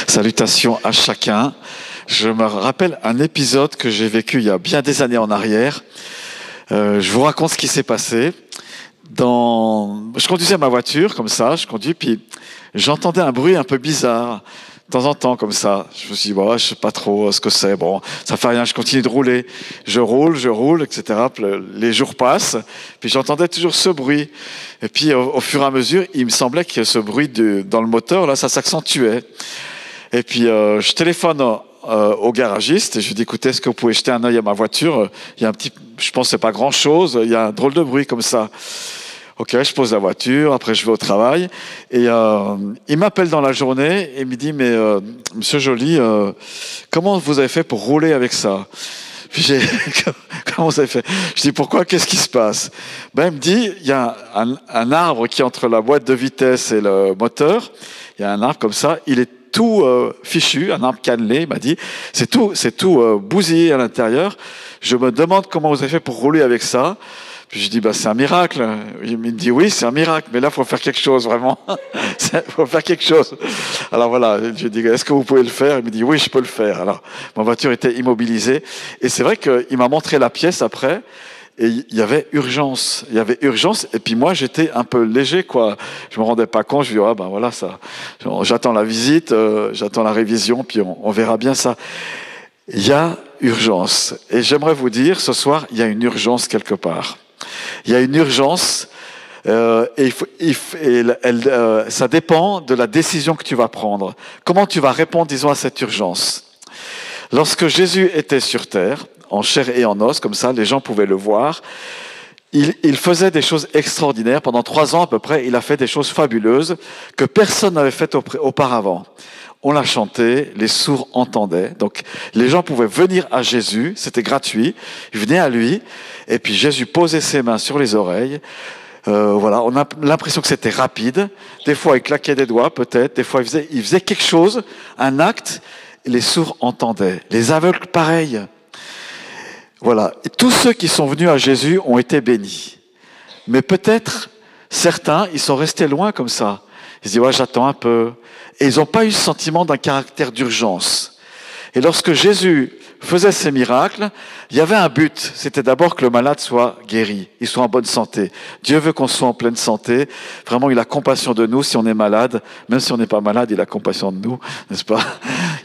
Salutations à chacun. Je me rappelle un épisode que j'ai vécu il y a bien des années en arrière. Je vous raconte ce qui s'est passé. Je conduisais ma voiture comme ça, puis j'entendais un bruit un peu bizarre. De temps en temps, comme ça. Je me suis dit, bon, je sais pas trop ce que c'est. Bon, ça fait rien, je continue de rouler. Je roule, etc. Les jours passent, puis j'entendais toujours ce bruit. Et puis, au fur et à mesure, il me semblait que ce bruit dans le moteur, là, ça s'accentuait. Et puis, je téléphone au garagiste et je lui dis, écoutez, est-ce que vous pouvez jeter un œil à ma voiture? Il y a je pense que c'est pas grand-chose, il y a un drôle de bruit comme ça. Ok, je pose la voiture, après je vais au travail, et il m'appelle dans la journée et il me dit, mais Monsieur Joly, comment vous avez fait pour rouler avec ça? Puis comment vous avez fait? Je dis, pourquoi? Qu'est-ce qui se passe? Il me dit, il y a un arbre qui est entre la boîte de vitesse et le moteur, il y a un arbre comme ça, il est tout fichu, un arbre cannelé, il m'a dit, c'est tout bousillé à l'intérieur. Je me demande comment vous avez fait pour rouler avec ça. Puis je dis, c'est un miracle. Il me dit, oui, c'est un miracle, mais là, il faut faire quelque chose, vraiment. Il faut faire quelque chose. Alors voilà, je dis, est-ce que vous pouvez le faire? Il me dit, oui, je peux le faire. Alors, ma voiture était immobilisée. Et c'est vrai qu'il m'a montré la pièce après, et il y avait urgence. Et puis moi, j'étais un peu léger, quoi. Je me rendais pas compte. Je dis, voilà, ça. J'attends la visite, j'attends la révision, puis on verra bien ça. Il y a urgence. Et j'aimerais vous dire, ce soir, il y a une urgence quelque part. Il y a une urgence et ça dépend de la décision que tu vas prendre. Comment tu vas répondre, disons, à cette urgence? Lorsque Jésus était sur terre, en chair et en os, comme ça, les gens pouvaient le voir, il faisait des choses extraordinaires. Pendant 3 ans à peu près, il a fait des choses fabuleuses que personne n'avait faites auparavant. On l'a chanté, les sourds entendaient. Donc, les gens pouvaient venir à Jésus, c'était gratuit. Ils venaient à lui, et puis Jésus posait ses mains sur les oreilles. Voilà, on a l'impression que c'était rapide. Des fois, il claquait des doigts, peut-être. Des fois, il faisait quelque chose, un acte. Et les sourds entendaient. Les aveugles, pareil. Voilà. Et tous ceux qui sont venus à Jésus ont été bénis. Mais peut-être, certains, ils sont restés loin comme ça. Ils se disent, j'attends un peu. Et ils n'ont pas eu ce sentiment d'un caractère d'urgence. Et lorsque Jésus faisait ces miracles, il y avait un but. C'était d'abord que le malade soit guéri, il soit en bonne santé. Dieu veut qu'on soit en pleine santé. Vraiment, il a compassion de nous si on est malade. Même si on n'est pas malade, il a compassion de nous, n'est-ce pas?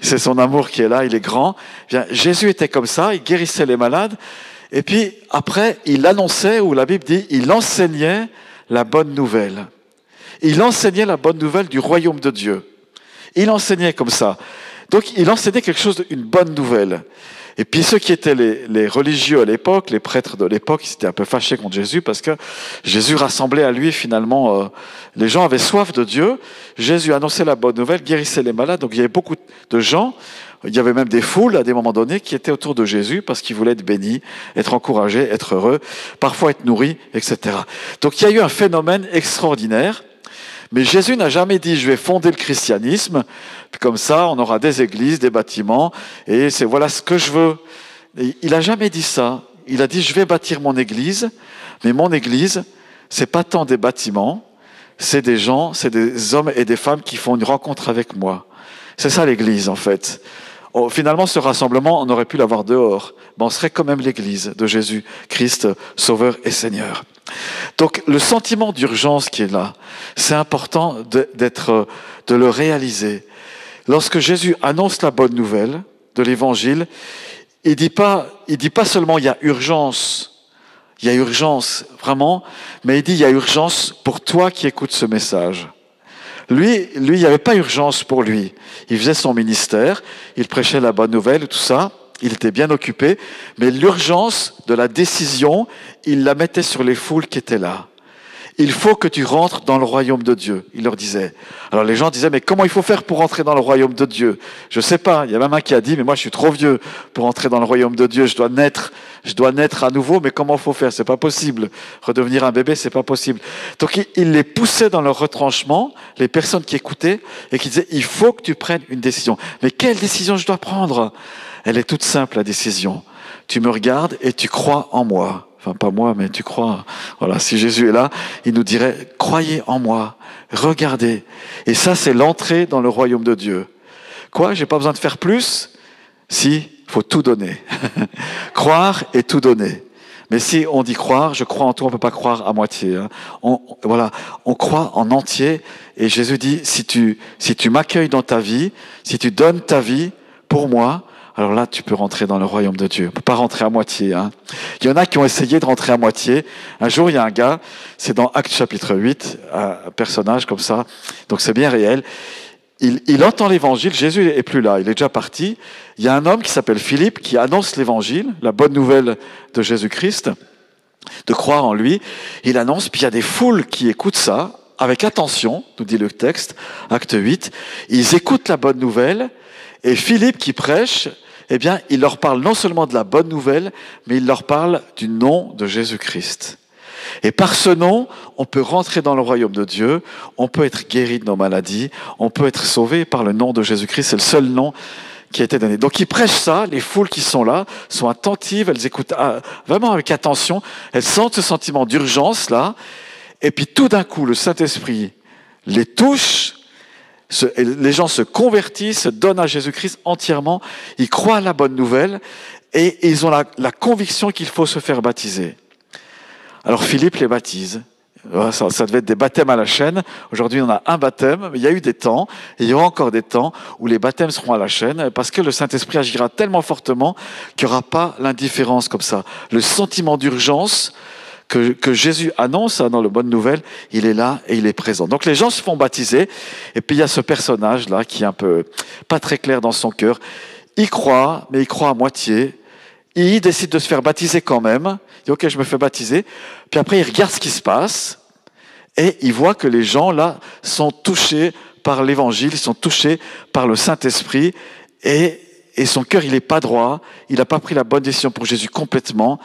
C'est son amour qui est là, il est grand. Bien, Jésus était comme ça, il guérissait les malades. Et puis, après, il annonçait, ou la Bible dit, il enseignait la bonne nouvelle. Il enseignait la bonne nouvelle du royaume de Dieu. Il enseignait comme ça. Donc, il enseignait quelque chose, une bonne nouvelle. Et puis, ceux qui étaient les religieux à l'époque, les prêtres de l'époque, ils étaient un peu fâchés contre Jésus parce que Jésus rassemblait à lui, finalement, les gens avaient soif de Dieu. Jésus annonçait la bonne nouvelle, guérissait les malades. Donc, il y avait beaucoup de gens, il y avait même des foules à des moments donnés qui étaient autour de Jésus parce qu'ils voulaient être bénis, être encouragés, être heureux, parfois être nourris, etc. Donc, il y a eu un phénomène extraordinaire. Mais Jésus n'a jamais dit, je vais fonder le christianisme, puis comme ça, on aura des églises, des bâtiments, et voilà ce que je veux. Et il n'a jamais dit ça. Il a dit, je vais bâtir mon église, mais mon église, c'est pas tant des bâtiments, c'est des gens, c'est des hommes et des femmes qui font une rencontre avec moi. C'est ça l'église, en fait. Finalement, ce rassemblement, on aurait pu l'avoir dehors. Mais on serait quand même l'église de Jésus-Christ, Sauveur et Seigneur. Donc, le sentiment d'urgence qui est là, c'est important de le réaliser. Lorsque Jésus annonce la bonne nouvelle de l'évangile, il dit pas seulement il y a urgence, vraiment, mais il dit il y a urgence pour toi qui écoutes ce message. Lui, il n'y avait pas urgence pour lui. Il faisait son ministère, il prêchait la bonne nouvelle, tout ça. Il était bien occupé, mais l'urgence de la décision, il la mettait sur les foules qui étaient là. Il faut que tu rentres dans le royaume de Dieu, il leur disait. Alors les gens disaient, mais comment il faut faire pour rentrer dans le royaume de Dieu? Je sais pas, il y a même un qui a dit, mais moi je suis trop vieux pour entrer dans le royaume de Dieu, je dois naître à nouveau, mais comment il faut faire? C'est pas possible. Redevenir un bébé, c'est pas possible. Donc il les poussait dans leur retranchement, les personnes qui écoutaient, et qui disaient, il faut que tu prennes une décision. Mais quelle décision je dois prendre? Elle est toute simple, la décision. Tu me regardes et tu crois en moi. Enfin, pas moi, mais tu crois. Voilà, si Jésus est là, il nous dirait, croyez en moi, regardez. Et ça, c'est l'entrée dans le royaume de Dieu. Quoi, j'ai pas besoin de faire plus? Si, il faut tout donner. Croire et tout donner. Mais si on dit croire, je crois en toi, on ne peut pas croire à moitié. Hein. On croit en entier. Et Jésus dit, si tu m'accueilles dans ta vie, si tu donnes ta vie pour moi, alors là, tu peux rentrer dans le royaume de Dieu. On ne peut pas rentrer à moitié. Hein. Il y en a qui ont essayé de rentrer à moitié. Un jour, il y a un gars, c'est dans Actes chapitre 8, un personnage comme ça, donc c'est bien réel. Il entend l'évangile, Jésus n'est plus là, il est déjà parti. Il y a un homme qui s'appelle Philippe qui annonce l'évangile, la bonne nouvelle de Jésus-Christ, de croire en lui. Il annonce, puis il y a des foules qui écoutent ça, avec attention, nous dit le texte, Acte 8. Ils écoutent la bonne nouvelle, et Philippe qui prêche, eh bien, il leur parle non seulement de la bonne nouvelle, mais il leur parle du nom de Jésus-Christ. Et par ce nom, on peut rentrer dans le royaume de Dieu, on peut être guéri de nos maladies, on peut être sauvé par le nom de Jésus-Christ, c'est le seul nom qui a été donné. Donc ils prêchent ça, les foules qui sont là sont attentives, elles écoutent vraiment avec attention, elles sentent ce sentiment d'urgence là, et puis tout d'un coup le Saint-Esprit les touche, les gens se convertissent, se donnent à Jésus-Christ entièrement, ils croient à la bonne nouvelle et ils ont la conviction qu'il faut se faire baptiser. Alors Philippe les baptise. Ça devait être des baptêmes à la chaîne. Aujourd'hui, on a un baptême, mais il y a eu des temps, et il y aura encore des temps où les baptêmes seront à la chaîne, parce que le Saint-Esprit agira tellement fortement qu'il n'y aura pas l'indifférence comme ça. Le sentiment d'urgence que Jésus annonce dans la bonne nouvelle, il est là et il est présent. Donc les gens se font baptiser, et puis il y a ce personnage-là qui est un peu pas très clair dans son cœur. Il croit, mais il croit à moitié. Il décide de se faire baptiser quand même. Il dit, ok, je me fais baptiser. Puis après, il regarde ce qui se passe et il voit que les gens, là, sont touchés par l'évangile, ils sont touchés par le Saint-Esprit et son cœur, il n'est pas droit. Il n'a pas pris la bonne décision pour Jésus complètement.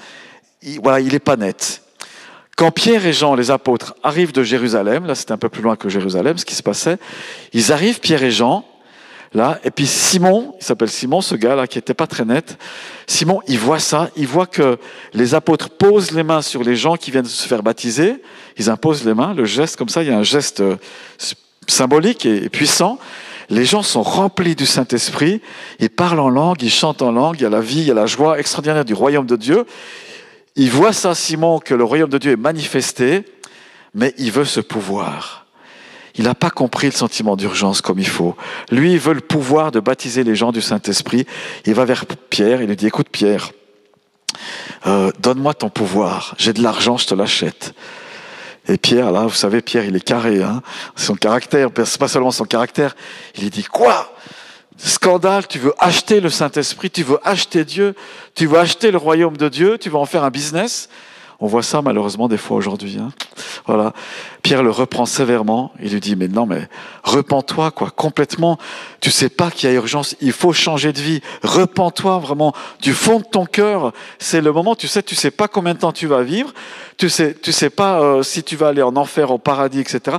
Il n'est pas net. Quand Pierre et Jean, les apôtres, arrivent de Jérusalem, là, c'était un peu plus loin que Jérusalem, ce qui se passait, ils arrivent, Pierre et Jean, là, et puis Simon, il s'appelle Simon, ce gars-là, qui n'était pas très net. Simon, il voit ça, il voit que les apôtres posent les mains sur les gens qui viennent de se faire baptiser. Ils imposent les mains, le geste comme ça, il y a un geste symbolique et puissant. Les gens sont remplis du Saint-Esprit, ils parlent en langue, ils chantent en langue, il y a la vie, il y a la joie extraordinaire du royaume de Dieu. Il voit ça, Simon, que le royaume de Dieu est manifesté, mais il veut ce pouvoir. Il n'a pas compris le sentiment d'urgence comme il faut. Lui, il veut le pouvoir de baptiser les gens du Saint-Esprit. Il va vers Pierre, il lui dit, écoute Pierre, donne-moi ton pouvoir, j'ai de l'argent, je te l'achète. Et Pierre, là, vous savez, Pierre, il est carré, hein, son caractère, c'est pas seulement son caractère, il lui dit, quoi ? Scandale, tu veux acheter le Saint-Esprit, tu veux acheter Dieu, tu veux acheter le royaume de Dieu, tu veux en faire un business ? On voit ça malheureusement des fois aujourd'hui. Hein. Voilà. Pierre le reprend sévèrement. Il lui dit, mais non, mais repens-toi, quoi, complètement. Tu sais pas qu'il y a urgence. Il faut changer de vie. Repens-toi vraiment du fond de ton cœur. C'est le moment, tu sais pas combien de temps tu vas vivre. Tu sais pas si tu vas aller en enfer, au paradis, etc.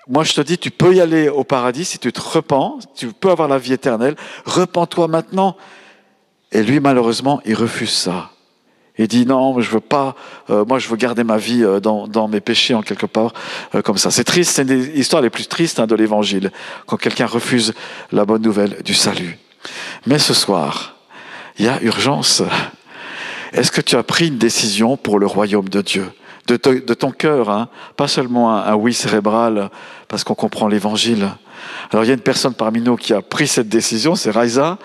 Moi, je te dis, tu peux y aller au paradis si tu te repens. Tu peux avoir la vie éternelle. Repens-toi maintenant. Et lui, malheureusement, il refuse ça. Il dit non, je veux pas. Moi, je veux garder ma vie dans mes péchés en quelque part comme ça. C'est triste, c'est une des histoires les plus tristes de l'Évangile quand quelqu'un refuse la bonne nouvelle du salut. Mais ce soir, il y a urgence. Est-ce que tu as pris une décision pour le royaume de Dieu, de ton cœur, hein, pas seulement un oui cérébral parce qu'on comprend l'Évangile. Alors il y a une personne parmi nous qui a pris cette décision, c'est Raisa.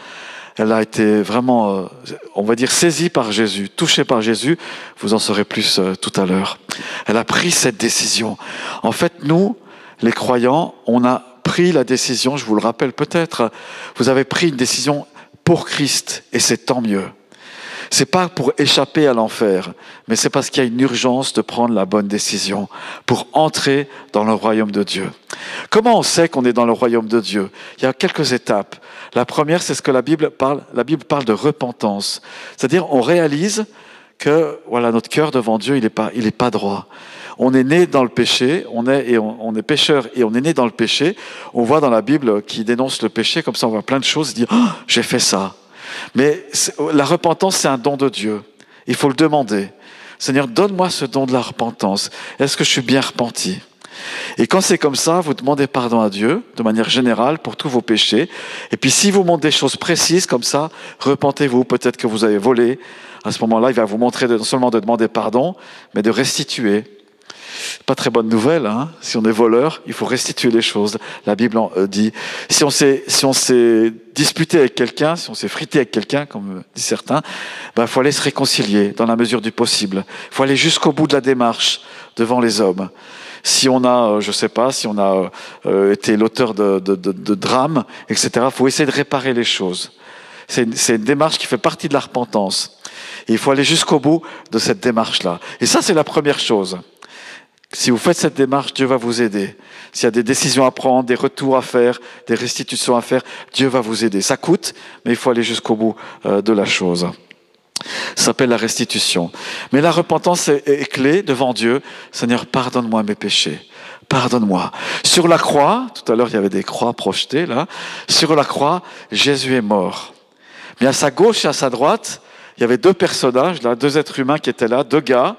Elle a été vraiment, on va dire, saisie par Jésus, touchée par Jésus. Vous en saurez plus tout à l'heure. Elle a pris cette décision. En fait, nous, les croyants, on a pris la décision, je vous le rappelle peut-être, vous avez pris une décision pour Christ, et c'est tant mieux. C'est pas pour échapper à l'enfer, mais c'est parce qu'il y a une urgence de prendre la bonne décision pour entrer dans le royaume de Dieu. Comment on sait qu'on est dans le royaume de Dieu ? Il y a quelques étapes. La première, c'est ce que la Bible parle. La Bible parle de repentance. C'est-à-dire, on réalise que voilà, notre cœur devant Dieu, il est pas droit. On est né dans le péché, on est pécheur et on est né dans le péché. On voit dans la Bible qui dénonce le péché, comme ça on voit plein de choses, dire oh, j'ai fait ça. Mais la repentance, c'est un don de Dieu. Il faut le demander. Seigneur, donne-moi ce don de la repentance. Est-ce que je suis bien repenti ? Et quand c'est comme ça, vous demandez pardon à Dieu, de manière générale, pour tous vos péchés. Et puis si vous montrez des choses précises comme ça, repentez-vous, peut-être que vous avez volé. À ce moment-là, il va vous montrer non seulement de demander pardon, mais de restituer. Pas très bonne nouvelle, hein. Si on est voleur, il faut restituer les choses. La Bible dit, si on s'est disputé avec quelqu'un, si on s'est frité avec quelqu'un, comme disent certains, il faut aller se réconcilier dans la mesure du possible. Il faut aller jusqu'au bout de la démarche devant les hommes. Si on a, je sais pas, si on a été l'auteur de drames, etc., il faut essayer de réparer les choses. C'est une démarche qui fait partie de la repentance. Et il faut aller jusqu'au bout de cette démarche-là. Et ça, c'est la première chose. Si vous faites cette démarche, Dieu va vous aider. S'il y a des décisions à prendre, des retours à faire, des restitutions à faire, Dieu va vous aider. Ça coûte, mais il faut aller jusqu'au bout de la chose. Ça s'appelle la restitution. Mais la repentance est clé devant Dieu. Seigneur, pardonne-moi mes péchés. Pardonne-moi. Sur la croix, tout à l'heure il y avait des croix projetées là. Sur la croix, Jésus est mort. Mais à sa gauche et à sa droite, il y avait deux personnages, là, deux êtres humains qui étaient là, deux gars.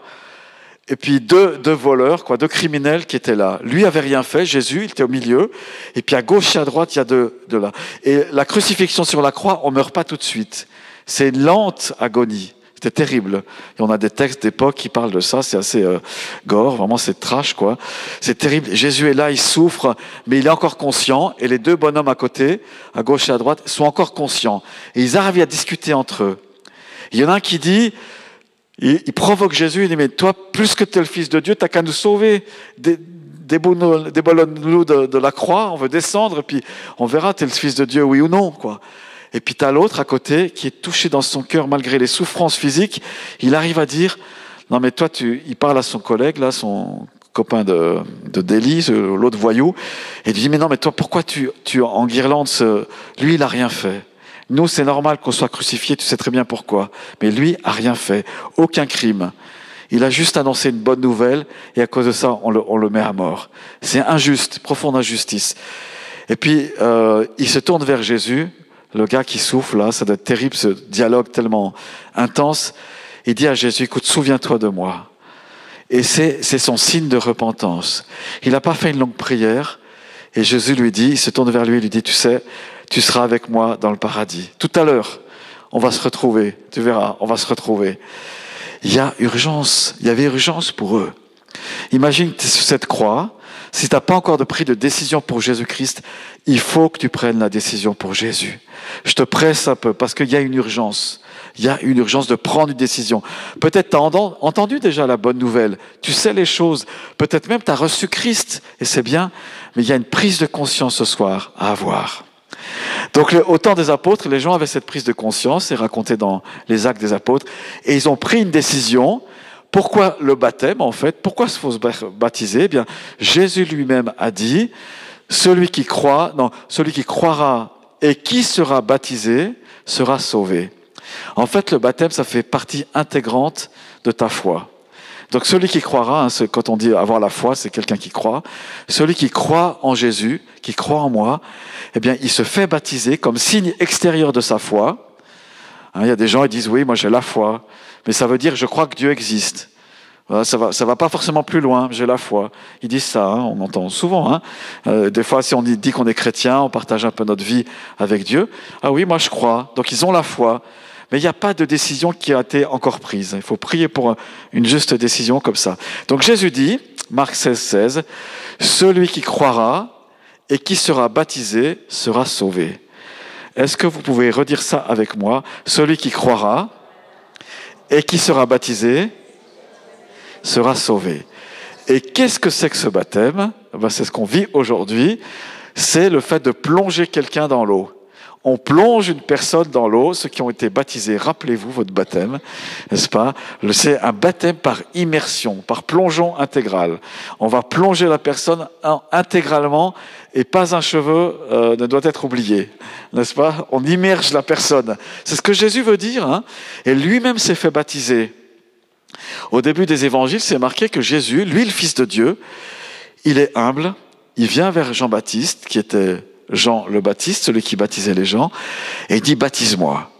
Et puis deux voleurs, deux criminels qui étaient là. Lui avait rien fait, Jésus, il était au milieu. Et puis à gauche et à droite, il y a deux là. Et la crucifixion sur la croix, on meurt pas tout de suite. C'est une lente agonie. C'était terrible. Et on a des textes d'époque qui parlent de ça. C'est assez gore, vraiment c'est trash, quoi. C'est terrible. Jésus est là, il souffre, mais il est encore conscient. Et les deux bonhommes à côté, à gauche et à droite, sont encore conscients. Et ils arrivent à discuter entre eux. Il y en a un qui dit... Il provoque Jésus, il dit, mais toi, plus que tu es le Fils de Dieu, tu n'as qu'à nous sauver des bolognes de la croix, on veut descendre, et puis on verra, tu es le Fils de Dieu, oui ou non, quoi. Et puis tu as l'autre à côté qui est touché dans son cœur, malgré les souffrances physiques, il arrive à dire, non mais toi, il parle à son collègue, là, son copain de délit, l'autre voyou, et il dit, mais non, mais toi, pourquoi tu enguirlandes lui, il n'a rien fait. Nous, c'est normal qu'on soit crucifié, tu sais très bien pourquoi. Mais lui a rien fait, aucun crime. Il a juste annoncé une bonne nouvelle et à cause de ça, on le met à mort. C'est injuste, profonde injustice. Et puis, il se tourne vers Jésus, le gars qui souffle là, ça doit être terrible, ce dialogue tellement intense. Il dit à Jésus, écoute, souviens-toi de moi. Et c'est son signe de repentance. Il n'a pas fait une longue prière et Jésus lui dit, il se tourne vers lui et lui dit, tu sais, tu seras avec moi dans le paradis. Tout à l'heure, on va se retrouver. Tu verras, on va se retrouver. Il y a urgence. Il y avait urgence pour eux. Imagine que tu es sur cette croix. Si tu n'as pas encore pris de décision pour Jésus-Christ, il faut que tu prennes la décision pour Jésus. Je te presse un peu parce qu'il y a une urgence. Il y a une urgence de prendre une décision. Peut-être tu as entendu déjà la bonne nouvelle. Tu sais les choses. Peut-être même tu as reçu Christ et c'est bien. Mais il y a une prise de conscience ce soir à avoir. Donc au temps des apôtres, les gens avaient cette prise de conscience, c'est raconté dans les actes des apôtres, et ils ont pris une décision. Pourquoi le baptême en fait? Pourquoi il faut se baptiser? Eh bien, Jésus lui-même a dit, celui qui croira et qui sera baptisé sera sauvé. En fait, le baptême, ça fait partie intégrante de ta foi. Donc celui qui croira, quand on dit avoir la foi, c'est quelqu'un qui croit. Celui qui croit en Jésus, qui croit en moi, eh bien, il se fait baptiser comme signe extérieur de sa foi. Il y a des gens qui disent, oui, moi j'ai la foi, mais ça veut dire je crois que Dieu existe. Voilà, ça va pas forcément plus loin, j'ai la foi. Ils disent ça, on entend souvent. Des fois, si on dit qu'on est chrétien, on partage un peu notre vie avec Dieu. Ah oui, moi je crois. Donc ils ont la foi. Mais il n'y a pas de décision qui a été encore prise. Il faut prier pour une juste décision comme ça. Donc Jésus dit, Marc 16, 16, « Celui qui croira et qui sera baptisé sera sauvé. » Est-ce que vous pouvez redire ça avec moi? Celui qui croira et qui sera baptisé sera sauvé. Et qu'est-ce que c'est que ce baptême? C'est ce qu'on vit aujourd'hui. C'est le fait de plonger quelqu'un dans l'eau. On plonge une personne dans l'eau, ceux qui ont été baptisés, rappelez-vous votre baptême, n'est-ce pas? C'est un baptême par immersion, par plongeon intégral. On va plonger la personne intégralement et pas un cheveu ne doit être oublié, n'est-ce pas? On immerge la personne. C'est ce que Jésus veut dire, hein? Et lui-même s'est fait baptiser. Au début des évangiles, c'est marqué que Jésus, lui le Fils de Dieu, il est humble, il vient vers Jean-Baptiste, qui était Jean le Baptiste, celui qui baptisait les gens, et il dit « baptise-moi ».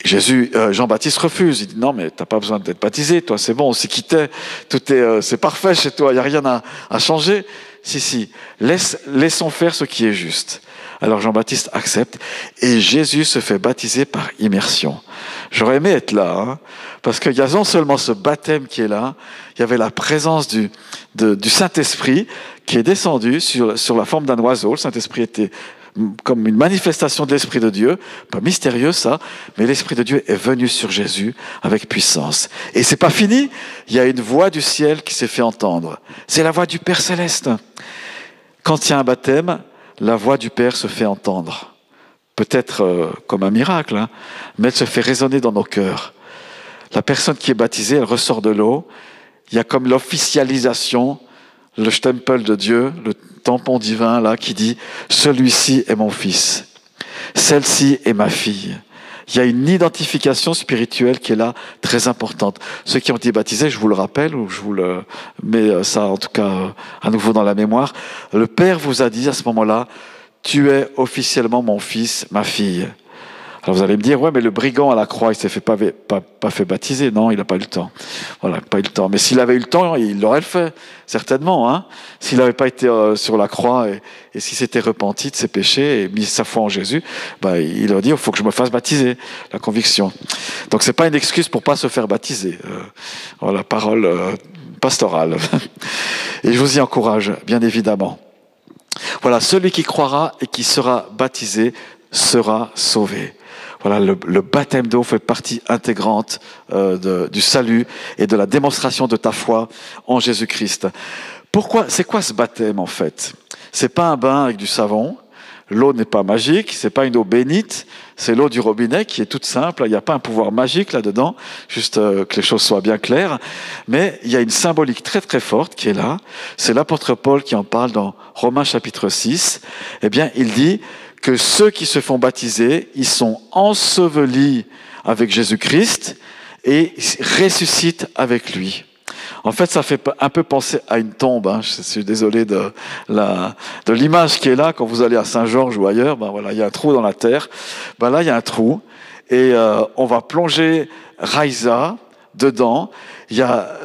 Jean-Baptiste refuse. Il dit non, mais t'as pas besoin d'être baptisé. Toi, c'est bon, on s'est quitté. C'est parfait chez toi. Il y a rien à changer. Si. Laissons faire ce qui est juste. Alors Jean-Baptiste accepte et Jésus se fait baptiser par immersion. J'aurais aimé être là, hein, parce qu'il y a non seulement ce baptême qui est là, il y avait la présence du Saint-Esprit qui est descendu sur la forme d'un oiseau. Le Saint-Esprit était comme une manifestation de l'Esprit de Dieu, pas mystérieux ça, mais l'Esprit de Dieu est venu sur Jésus avec puissance. Et c'est pas fini, il y a une voix du ciel qui s'est fait entendre. C'est la voix du Père Céleste. Quand il y a un baptême, la voix du Père se fait entendre. Peut-être comme un miracle, hein, mais elle se fait résonner dans nos cœurs. La personne qui est baptisée, elle ressort de l'eau. Il y a comme l'officialisation, le stempel de Dieu, le tampon divin là qui dit « Celui-ci est mon fils, celle-ci est ma fille ». Il y a une identification spirituelle qui est là, très importante. Ceux qui ont été baptisés, je vous le rappelle, ou je vous le mets ça en tout cas à nouveau dans la mémoire, le Père vous a dit à ce moment-là « Tu es officiellement mon fils, ma fille ». Alors vous allez me dire, ouais, mais le brigand à la croix, il s'est pas fait baptiser. Non, il n'a pas eu le temps. Voilà, pas eu le temps. Mais s'il avait eu le temps, il l'aurait fait, certainement. Hein. S'il n'avait pas été sur la croix et s'il s'était repenti de ses péchés et mis sa foi en Jésus, il aurait dit, il faut que je me fasse baptiser, la conviction. Donc c'est pas une excuse pour pas se faire baptiser. Voilà, parole pastorale. Et je vous y encourage, bien évidemment. Voilà, celui qui croira et qui sera baptisé sera sauvé. Voilà, le baptême d'eau fait partie intégrante du salut et de la démonstration de ta foi en Jésus-Christ. Pourquoi? C'est quoi ce baptême en fait? C'est pas un bain avec du savon. L'eau n'est pas magique. C'est pas une eau bénite. C'est l'eau du robinet qui est toute simple. Il n'y a pas un pouvoir magique là-dedans. Juste que les choses soient bien claires. Mais il y a une symbolique très très forte qui est là. C'est l'apôtre Paul qui en parle dans Romains chapitre 6. Eh bien, il dit que ceux qui se font baptiser, ils sont ensevelis avec Jésus-Christ et ressuscitent avec lui. En fait, ça fait un peu penser à une tombe. Hein. Je suis désolé de l'image qui est là quand vous allez à Saint-Georges ou ailleurs. Voilà, il y a un trou dans la terre. Là, il y a un trou et on va plonger Raïsa dedans. Il y a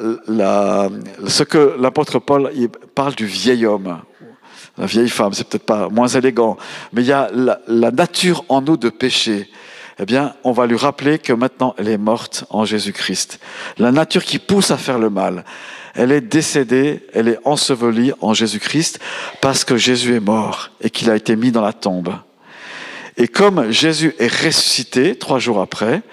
ce que l'apôtre Paul il parle du vieil homme. La vieille femme, c'est peut-être pas moins élégant, mais il y a la nature en nous de péché. Eh bien, on va lui rappeler que maintenant, elle est morte en Jésus-Christ. La nature qui pousse à faire le mal, elle est décédée, elle est ensevelie en Jésus-Christ parce que Jésus est mort et qu'il a été mis dans la tombe. Et comme Jésus est ressuscité 3 jours après,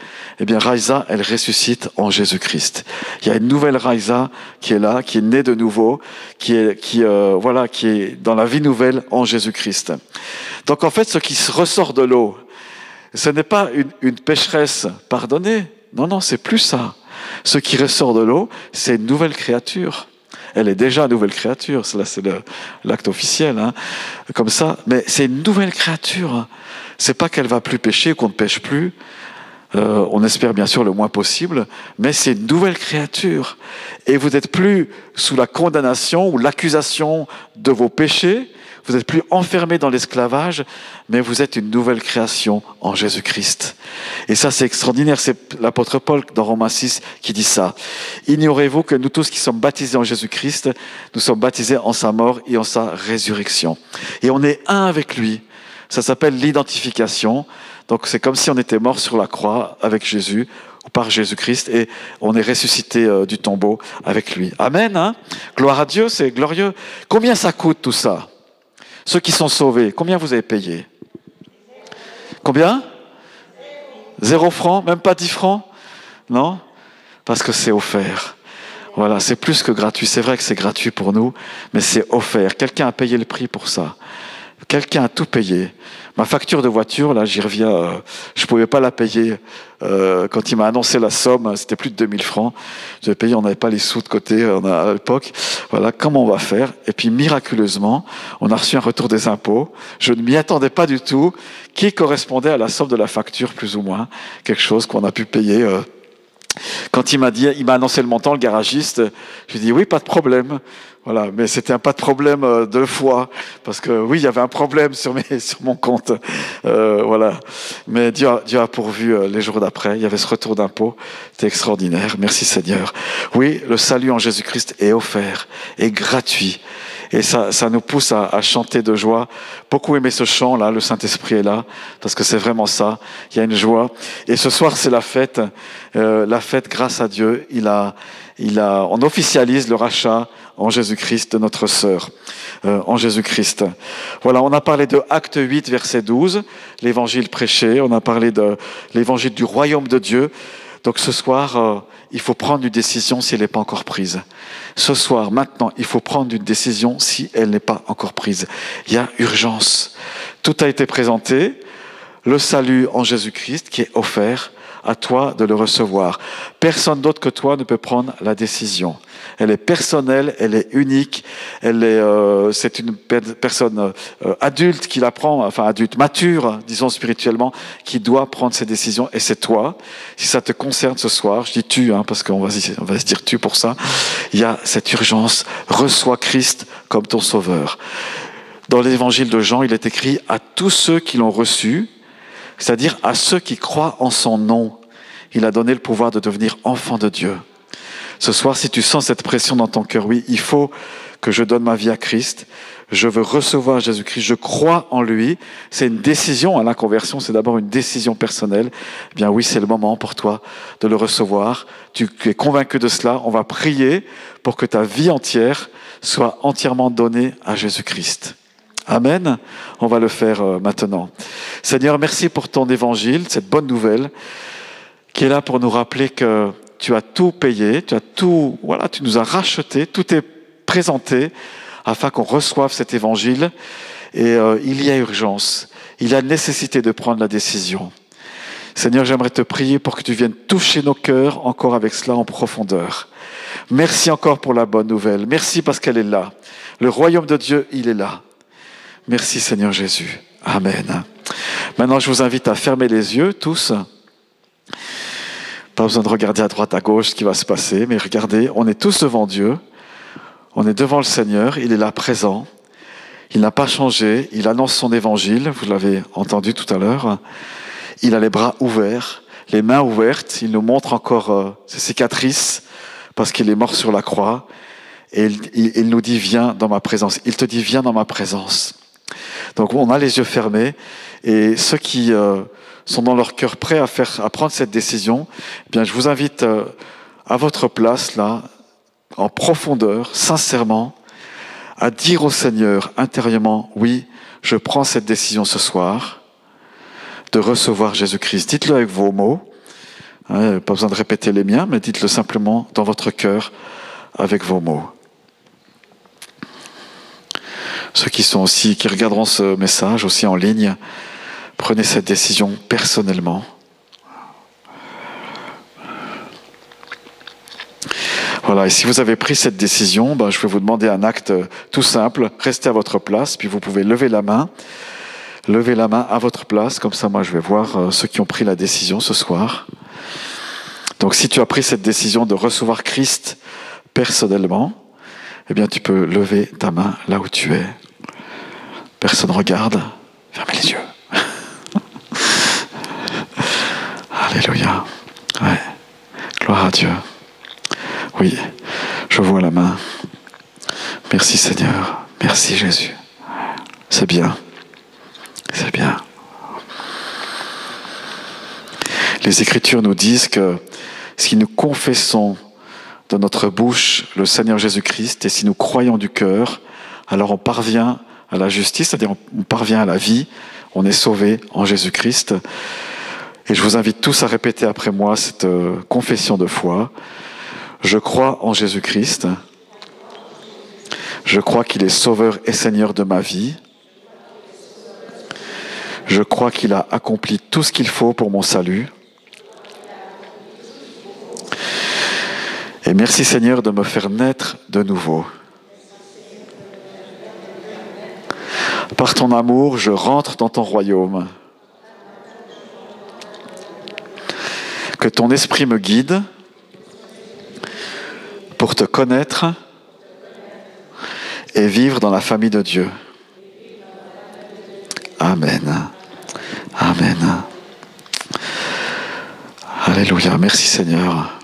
eh bien, Raïsa, elle ressuscite en Jésus-Christ. Il y a une nouvelle Raïsa qui est là, qui est née de nouveau, qui est dans la vie nouvelle en Jésus-Christ. Donc, en fait, ce qui ressort de l'eau, ce n'est pas une pécheresse pardonnée. Non, c'est plus ça. Ce qui ressort de l'eau, c'est une nouvelle créature. Elle est déjà une nouvelle créature. Là, c'est l'acte officiel, hein, comme ça. Mais c'est une nouvelle créature. C'est pas qu'elle va plus pécher ou qu'on ne pêche plus. On espère bien sûr le moins possible, mais c'est une nouvelle créature. Et vous n'êtes plus sous la condamnation ou l'accusation de vos péchés. Vous n'êtes plus enfermé dans l'esclavage, mais vous êtes une nouvelle création en Jésus-Christ. Et ça, c'est extraordinaire. C'est l'apôtre Paul dans Romains 6 qui dit ça. Ignorez-vous que nous tous qui sommes baptisés en Jésus-Christ, nous sommes baptisés en sa mort et en sa résurrection. Et on est un avec lui. Ça s'appelle l'identification. Donc c'est comme si on était mort sur la croix avec Jésus ou par Jésus-Christ et on est ressuscité du tombeau avec lui. Amen, hein? Gloire à Dieu, c'est glorieux. Combien ça coûte tout ça? Ceux qui sont sauvés, combien vous avez payé? Combien? 0 francs, même pas 10 francs? Non? Parce que c'est offert. Voilà, c'est plus que gratuit. C'est vrai que c'est gratuit pour nous, mais c'est offert. Quelqu'un a payé le prix pour ça. Quelqu'un a tout payé. Ma facture de voiture, là, j'y reviens, je pouvais pas la payer. Quand il m'a annoncé la somme, c'était plus de 2000 francs. J'avais payé, on n'avait pas les sous de côté à l'époque. Voilà, comment on va faire? Et puis, miraculeusement, on a reçu un retour des impôts. Je ne m'y attendais pas du tout, qui correspondait à la somme de la facture, plus ou moins. Quelque chose qu'on a pu payer. Quand il m'a annoncé le montant, le garagiste, je lui ai dit oui, pas de problème. Voilà, mais c'était pas de problème de foi, parce que oui, il y avait un problème sur mon compte. Voilà. Mais Dieu a pourvu les jours d'après. Il y avait ce retour d'impôt. C'était extraordinaire. Merci Seigneur. Oui, le salut en Jésus-Christ est offert, est gratuit. Et ça nous pousse à chanter de joie. Beaucoup aimé ce chant-là, le Saint-Esprit est là, parce que c'est vraiment ça. Il y a une joie. Et ce soir, c'est la fête grâce à Dieu. On officialise le rachat en Jésus-Christ de notre sœur, en Jésus-Christ. Voilà, on a parlé de Acte 8, verset 12, l'évangile prêché. On a parlé de l'évangile du royaume de Dieu. Donc ce soir, il faut prendre une décision si elle n'est pas encore prise. Ce soir, maintenant, il faut prendre une décision si elle n'est pas encore prise. Il y a urgence. Tout a été présenté. Le salut en Jésus-Christ qui est offert, à toi de le recevoir. Personne d'autre que toi ne peut prendre la décision. Elle est personnelle, elle est unique, c'est une personne adulte qui la prend, enfin adulte, mature, disons spirituellement, qui doit prendre ses décisions, et c'est toi. Si ça te concerne ce soir, je dis tu, parce qu'on va se dire tu pour ça, il y a cette urgence, reçois Christ comme ton sauveur. Dans l'évangile de Jean, il est écrit à tous ceux qui l'ont reçu, c'est-à-dire à ceux qui croient en son nom. Il a donné le pouvoir de devenir enfant de Dieu. Ce soir, si tu sens cette pression dans ton cœur, oui, il faut que je donne ma vie à Christ. Je veux recevoir Jésus-Christ. Je crois en lui. C'est une décision. La conversion, c'est d'abord une décision personnelle. Eh bien oui, c'est le moment pour toi de le recevoir. Tu es convaincu de cela. On va prier pour que ta vie entière soit entièrement donnée à Jésus-Christ. Amen. On va le faire maintenant. Seigneur, merci pour ton évangile, cette bonne nouvelle qui est là pour nous rappeler que tu as tout payé, tu nous as racheté, tout est présenté afin qu'on reçoive cet évangile. Et il y a urgence, il y a nécessité de prendre la décision. Seigneur, j'aimerais te prier pour que tu viennes toucher nos cœurs encore avec cela en profondeur. Merci encore pour la bonne nouvelle. Merci parce qu'elle est là. Le royaume de Dieu, il est là. Merci Seigneur Jésus. Amen. Maintenant, je vous invite à fermer les yeux tous. Pas besoin de regarder à droite, à gauche ce qui va se passer, mais regardez, on est tous devant Dieu, on est devant le Seigneur, il est là présent, il n'a pas changé, il annonce son évangile, vous l'avez entendu tout à l'heure, il a les bras ouverts, les mains ouvertes, il nous montre encore ses cicatrices, parce qu'il est mort sur la croix, et il nous dit, viens dans ma présence, il te dit, viens dans ma présence. Donc on a les yeux fermés, et ceux qui sont dans leur cœur prêts à prendre cette décision, eh bien je vous invite à votre place là, en profondeur, sincèrement, à dire au Seigneur intérieurement, oui, je prends cette décision ce soir de recevoir Jésus-Christ. Dites-le avec vos mots, pas besoin de répéter les miens, mais dites-le simplement dans votre cœur avec vos mots. Ceux qui regarderont ce message aussi en ligne, prenez cette décision personnellement. Voilà, et si vous avez pris cette décision, je vais vous demander un acte tout simple. Restez à votre place, puis vous pouvez lever la main. Levez la main à votre place, comme ça moi je vais voir ceux qui ont pris la décision ce soir. Donc si tu as pris cette décision de recevoir Christ personnellement, eh bien tu peux lever ta main là où tu es. Personne ne regarde, fermez les yeux. Alléluia. Ouais. Gloire à Dieu. Oui, je vois la main. Merci Seigneur. Merci Jésus. C'est bien. C'est bien. Les Écritures nous disent que si nous confessons de notre bouche le Seigneur Jésus-Christ et si nous croyons du cœur, alors on parvient à la justice, c'est-à-dire on parvient à la vie, on est sauvé en Jésus-Christ. Et je vous invite tous à répéter après moi cette confession de foi. Je crois en Jésus-Christ. Je crois qu'il est sauveur et Seigneur de ma vie. Je crois qu'il a accompli tout ce qu'il faut pour mon salut. Et merci Seigneur de me faire naître de nouveau. Par ton amour, je rentre dans ton royaume. Que ton esprit me guide pour te connaître et vivre dans la famille de Dieu. Amen. Amen. Alléluia. Merci Seigneur.